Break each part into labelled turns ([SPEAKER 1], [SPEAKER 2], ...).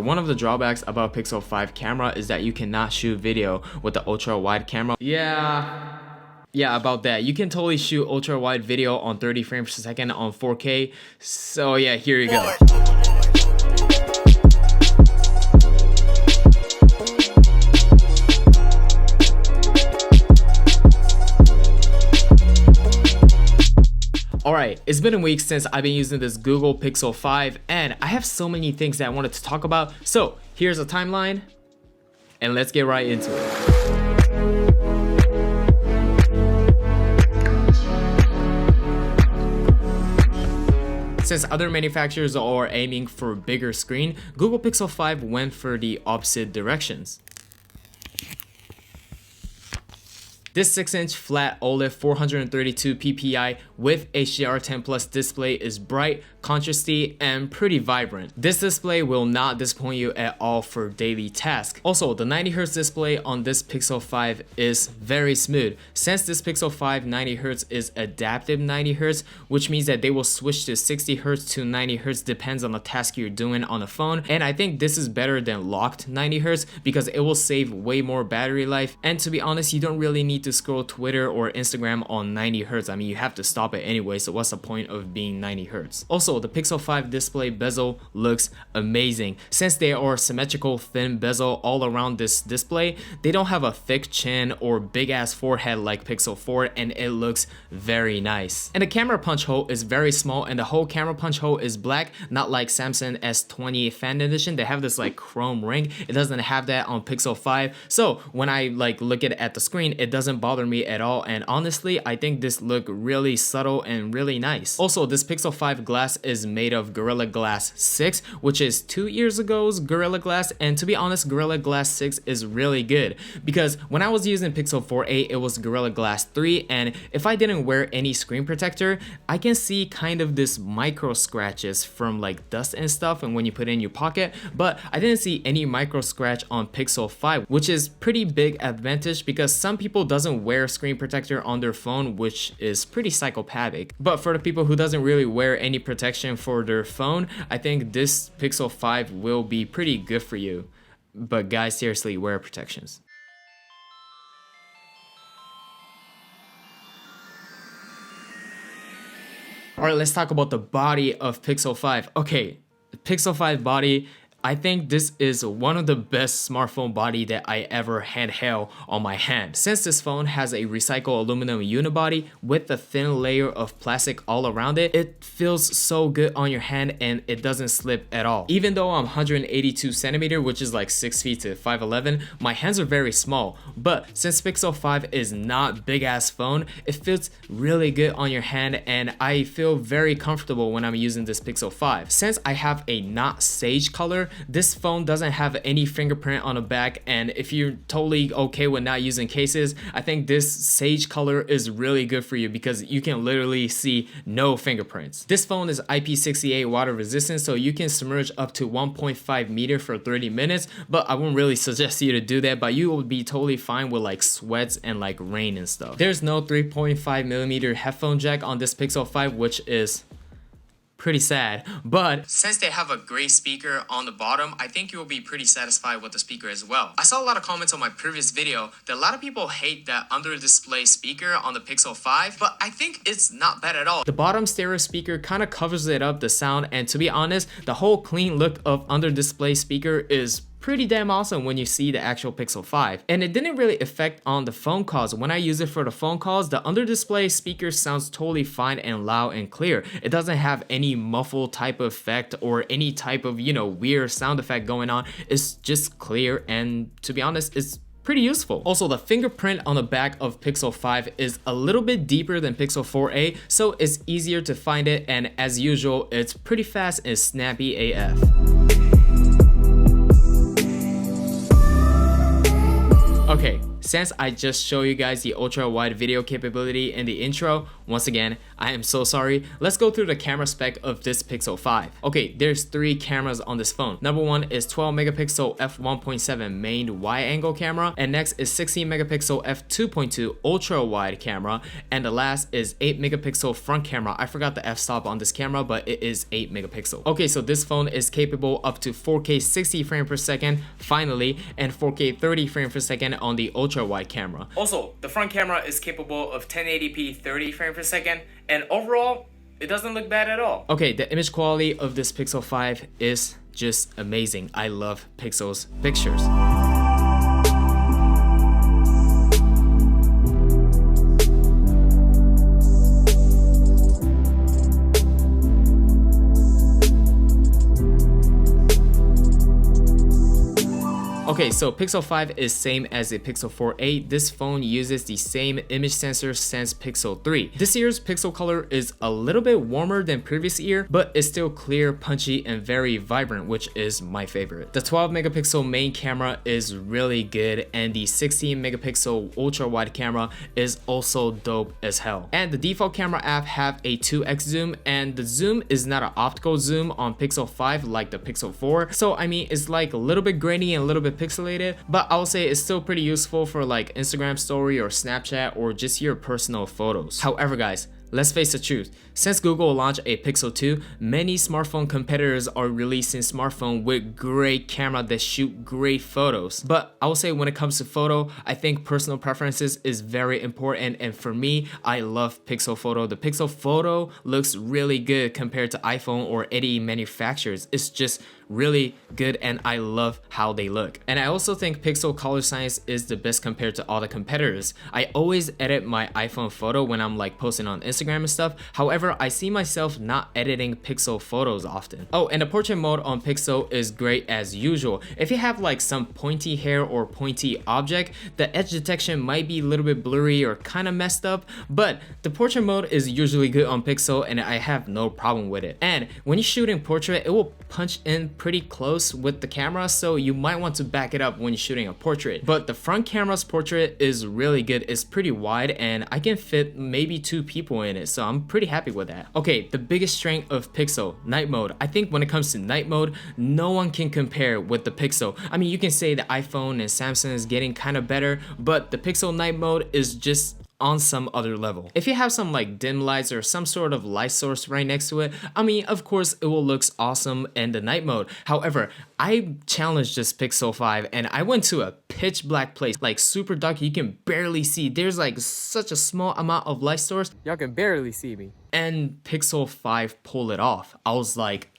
[SPEAKER 1] One of the drawbacks about Pixel 5 camera is that you cannot shoot video with the ultra wide camera. Yeah, about that. You can totally shoot ultra wide video on 30 frames per second on 4K. So yeah, here you go. Alright, it's been a week since I've been using this Goole Pixel 5 and I have so many things that I wanted to talk about. So here's a timeline and let's get right into it. Since other manufacturers are aiming for a bigger screen, Goole Pixel 5 went for the opposite directions. This 6-inch flat OLED 432 ppi with HDR10 Plus display is bright, contrasty, and pretty vibrant. This display will not disappoint you at all for daily tasks. Also, the 90Hz display on this Pixel 5 is very smooth. Since this Pixel 5 90Hz is adaptive 90Hz, which means that they will switch to 60Hz to 90Hz depends on the task you're doing on the phone. And I think this is better than locked 90Hz because it will save way more battery life. And to be honest, you don't really need to scroll Twitter or Instagram on 90Hz. I mean, you have to stop it anyway, so what's the point of being 90Hz? Also, the Pixel 5 display bezel looks amazing. Since they are symmetrical thin bezel all around this display, they don't have a thick chin or big ass forehead like Pixel 4, and it looks very nice. And the camera punch hole is very small, and the whole camera punch hole is black, not like Samsung S20 Fan Edition. They have this like chrome ring. It doesn't have that on Pixel 5. So when I like look at the screen, it doesn't bother me at all, and honestly I think this look really subtle and really nice. Also, this Pixel 5 glass is made of Gorilla Glass 6, which is 2 years ago's Gorilla Glass, and to be honest, Gorilla Glass 6 is really good because when I was using Pixel 4a it was Gorilla Glass 3, and if I didn't wear any screen protector, I can see kind of this micro scratches from like dust and stuff and when you put it in your pocket, but I didn't see any micro scratch on Pixel 5, which is pretty big advantage because some people doesn't wear screen protector on their phone, which is pretty psychopathic. But for the people who doesn't really wear any protection for their phone, I think this Pixel 5 will be pretty good for you. But guys, seriously, wear protections. Alright, let's talk about the body of Pixel 5. Okay, Pixel 5 body, I think this is one of the best smartphone body that I ever handheld on my hand. Since this phone has a recycled aluminum unibody with a thin layer of plastic all around it, it feels so good on your hand and it doesn't slip at all. Even though I'm 182 centimeter, which is like 6 feet to 5'11", my hands are very small. But since Pixel 5 is not big ass phone, it feels really good on your hand and I feel very comfortable when I'm using this Pixel 5. Since I have a not sage color, this phone doesn't have any fingerprint on the back, and if you're totally okay with not using cases, I think this sage color is really good for you because you can literally see no fingerprints. This phone is IP68 water resistant, so you can submerge up to 1.5 meter for 30 minutes, but I wouldn't really suggest you to do that, but you will be totally fine with like sweats and like rain and stuff. There's no 3.5mm headphone jack on this Pixel 5, which is pretty sad, but since they have a great speaker on the bottom, I think you'll be pretty satisfied with the speaker as well. I saw a lot of comments on my previous video that a lot of people hate that under display speaker on the Pixel 5, but I think it's not bad at all. The bottom stereo speaker kind of covers it up, the sound, and to be honest, the whole clean look of under display speaker is pretty damn awesome when you see the actual Pixel 5. And it didn't really affect on the phone calls. When I use it for the phone calls, the under display speaker sounds totally fine and loud and clear. It doesn't have any muffled type of effect or any type of, you know, weird sound effect going on. It's just clear, and to be honest, it's pretty useful. Also, the fingerprint on the back of Pixel 5 is a little bit deeper than Pixel 4a, so it's easier to find it, and as usual, it's pretty fast and snappy AF. Okay, since I just showed you guys the ultra wide video capability in the intro, once again, I am so sorry. Let's go through the camera spec of this Pixel 5. Okay, there's 3 cameras on this phone. Number 1 is 12 megapixel f1.7 main wide angle camera, and next is 16 megapixel f2.2 ultra wide camera, and the last is 8 megapixel front camera. I forgot the f-stop on this camera, but it is 8 megapixel. Okay, so this phone is capable up to 4K 60 frames per second, finally, and 4K 30 frames per second on the ultra wide camera. Also, the front camera is capable of 1080p 30 frames per second, and overall, it doesn't look bad at all. Okay, the image quality of this Pixel 5 is just amazing. I love Pixel's pictures. Okay, so Pixel 5 is same as the Pixel 4a. This phone uses the same image sensor since Pixel 3. This year's Pixel color is a little bit warmer than previous year, but it's still clear, punchy, and very vibrant, which is my favorite. The 12 megapixel main camera is really good, and the 16 megapixel ultra wide camera is also dope as hell. And the default camera app have a 2x zoom, and the zoom is not an optical zoom on Pixel 5 like the Pixel 4. So I mean, it's like a little bit grainy and a little bit pixelated, but I would say it's still pretty useful for like Instagram story or Snapchat or just your personal photos. However guys, let's face the truth, since Google launched a Pixel 2, many smartphone competitors are releasing smartphones with great camera that shoot great photos. But I will say when it comes to photo, I think personal preferences is very important, and for me, I love Pixel Photo. The Pixel Photo looks really good compared to iPhone or any manufacturers. It's just really good and I love how they look. And I also think Pixel color science is the best compared to all the competitors. I always edit my iPhone photo when I'm like posting on Instagram and stuff. However, I see myself not editing Pixel photos often. Oh, and the portrait mode on Pixel is great as usual. If you have like some pointy hair or pointy object, the edge detection might be a little bit blurry or kind of messed up, but the portrait mode is usually good on Pixel and I have no problem with it. And when you're shooting portrait, it will punch in pretty close with the camera, so you might want to back it up when you're shooting a portrait. But the front camera's portrait is really good. It's pretty wide and I can fit maybe 2 people in it, so I'm pretty happy with that. Okay, the biggest strength of Pixel, night mode. I think when it comes to night mode, no one can compare with the Pixel. I mean, you can say the iPhone and Samsung is getting kind of better, but the Pixel night mode is just on some other level. If you have some like dim lights or some sort of light source right next to it, I mean, of course it will look awesome in the night mode. However, I challenged this Pixel 5 and I went to a pitch black place, like super dark, you can barely see. There's like such a small amount of light source. Y'all can barely see me. And Pixel 5 pulled it off. I was like,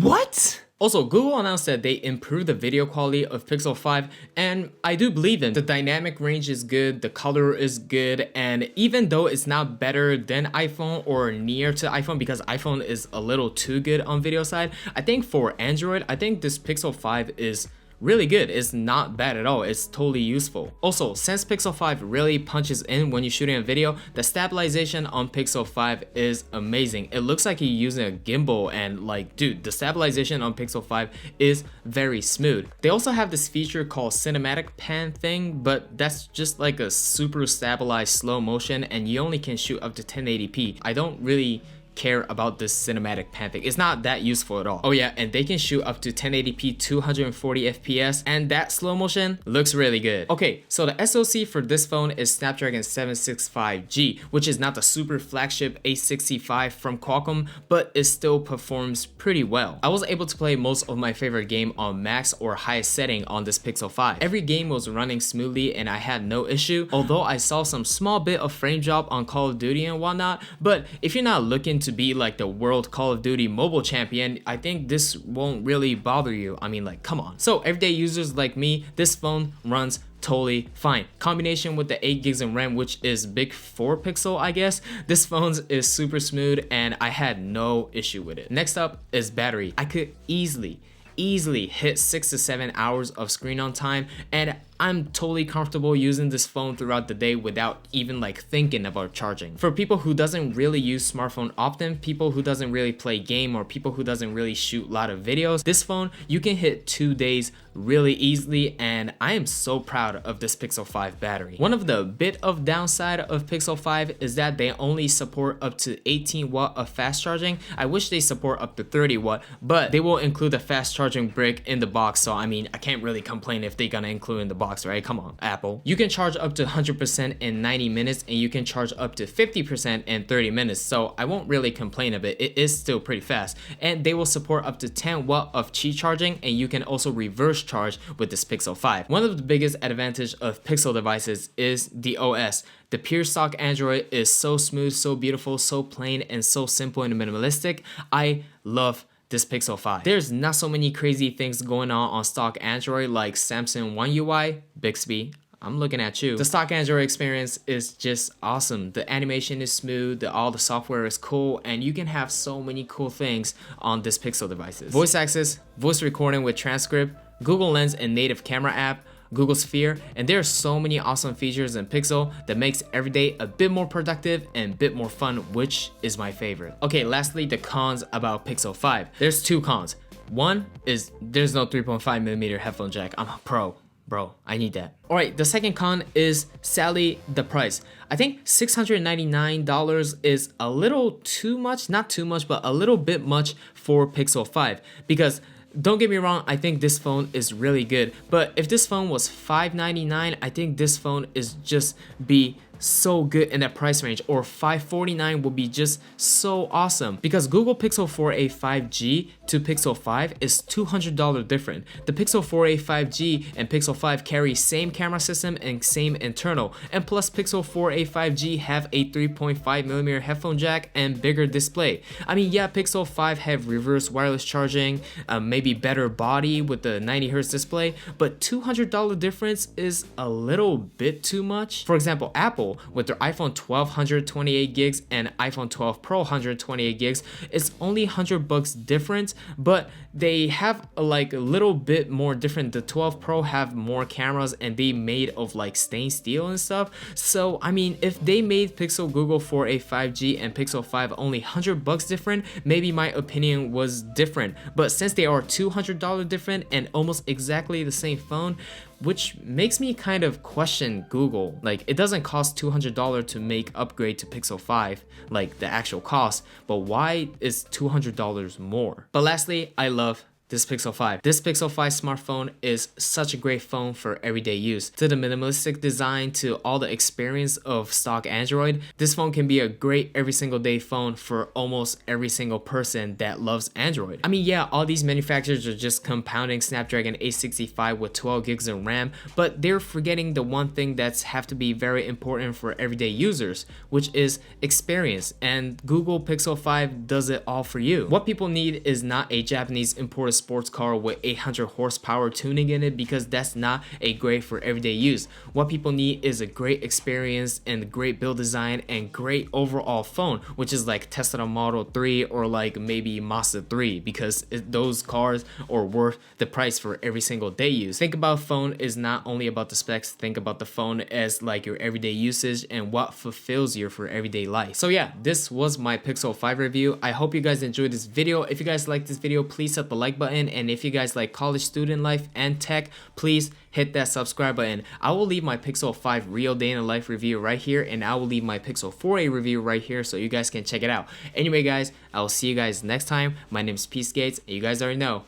[SPEAKER 1] what? Also, Google announced that they improved the video quality of Pixel 5, and I do believe them. The dynamic range is good, the color is good, and even though it's not better than iPhone or near to iPhone because iPhone is a little too good on video side, I think for Android, I think this Pixel 5 is really good. It's not bad at all. It's totally useful. Also, since Pixel 5 really punches in when you're shooting a video, the stabilization on Pixel 5 is amazing. It looks like you're using a gimbal and like, dude, the stabilization on Pixel 5 is very smooth. They also have this feature called cinematic pan thing, but that's just like a super stabilized slow motion and you only can shoot up to 1080p. I don't really care about this cinematic pan thing. It's not that useful at all. Oh yeah, and they can shoot up to 1080p 240 fps and that slow motion looks really good. Okay, so the SoC for this phone is Snapdragon 765G, which is not the super flagship 865 from Qualcomm, but it still performs pretty well. I was able to play most of my favorite game on max or highest setting on this Pixel 5. Every game was running smoothly and I had no issue, although I saw some small bit of frame drop on Call of Duty and whatnot, but if you're not looking to be like the world Call of Duty mobile champion, I think this won't really bother you. I mean, like, come on. So everyday users like me, this phone runs totally fine. Combination with the 8 gigs of RAM, which is big for Pixel, I guess, this phone is super smooth and I had no issue with it. Next up is battery. I could easily hit 6 to 7 hours of screen on time, and I'm totally comfortable using this phone throughout the day without even like thinking about charging. For people who doesn't really use smartphone often, people who doesn't really play game, or people who doesn't really shoot a lot of videos, this phone you can hit 2 days really easily, and I am so proud of this Pixel 5 battery. One of the bit of downside of Pixel 5 is that they only support up to 18 watt of fast charging. I wish they support up to 30 watt, but they will include a fast charging brick in the box, so I mean I can't really complain if they're gonna include in the box, right? Come on, Apple. You can charge up to 100% in 90 minutes, and you can charge up to 50% in 30 minutes, so I won't really complain of it. It is still pretty fast, and they will support up to 10 watt of Qi charging, and you can also reverse charge with this Pixel 5. One of the biggest advantage of Pixel devices is the OS. The pure stock Android is so smooth, so beautiful, so plain, and so simple and minimalistic. I love this Pixel 5. There's not so many crazy things going on stock Android like Samsung One UI, Bixby. I'm looking at you. The stock Android experience is just awesome. The animation is smooth, all the software is cool, and you can have so many cool things on this Pixel devices. Voice access, voice recording with transcript, Google Lens and native camera app, Google Sphere, and there are so many awesome features in Pixel that makes every day a bit more productive and a bit more fun, which is my favorite. Okay, lastly, the cons about Pixel 5. There's 2 cons. One is there's no 3.5mm headphone jack. I'm a pro. Bro, I need that. Alright, the second con is sadly the price. I think $699 is a little too much, not too much, but a little bit much for Pixel 5, because don't get me wrong, I think this phone is really good, but if this phone was $599, I think this phone is just be so good in that price range, or $549 would be just so awesome, because Google Pixel 4a 5G to Pixel 5 is $200 different. The Pixel 4a 5G and Pixel 5 carry same camera system and same internal, and plus Pixel 4a 5G have a 3.5mm headphone jack and bigger display. I mean, yeah, Pixel 5 have reverse wireless charging, maybe better body with the 90Hz display, but $200 difference is a little bit too much. For example, Apple with their iPhone 12 128 gigs and iPhone 12 Pro 128 gigs, it's only $100 difference, but they have like a little bit more different. The 12 Pro have more cameras and they made of like stained steel and stuff. So I mean, if they made Pixel Google 4a 5G and Pixel 5 only $100 different, maybe my opinion was different. But since they are $200 different and almost exactly the same phone, which makes me kind of question Google. Like, it doesn't cost $200 to make upgrade to Pixel 5, like the actual cost, but why is $200 more? But lastly, I love this Pixel 5. This Pixel 5 smartphone is such a great phone for everyday use. To the minimalistic design, to all the experience of stock Android, this phone can be a great every single day phone for almost every single person that loves Android. I mean, yeah, all these manufacturers are just compounding Snapdragon 865 with 12 gigs of RAM, but they're forgetting the one thing that's have to be very important for everyday users, which is experience, and Google Pixel 5 does it all for you. What people need is not a Japanese imported sports car with 800 horsepower tuning in it, because that's not a great for everyday use. What people need is a great experience and great build design and great overall phone, which is like Tesla Model 3 or like maybe Mazda 3, because those cars are worth the price for every single day use. Think about phone is not only about the specs, think about the phone as like your everyday usage and what fulfills you for everyday life. So yeah, this was my Pixel 5 review. I hope you guys enjoyed this video. If you guys like this video, please hit the like button, and if you guys like college student life and tech, please hit that subscribe button. I will leave my Pixel 5 real day in the life review right here, and I will leave my Pixel 4a review right here so you guys can check it out. Anyway guys, I will see you guys next time. My name is Peace Gates, and you guys already know.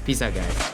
[SPEAKER 1] Peace out guys.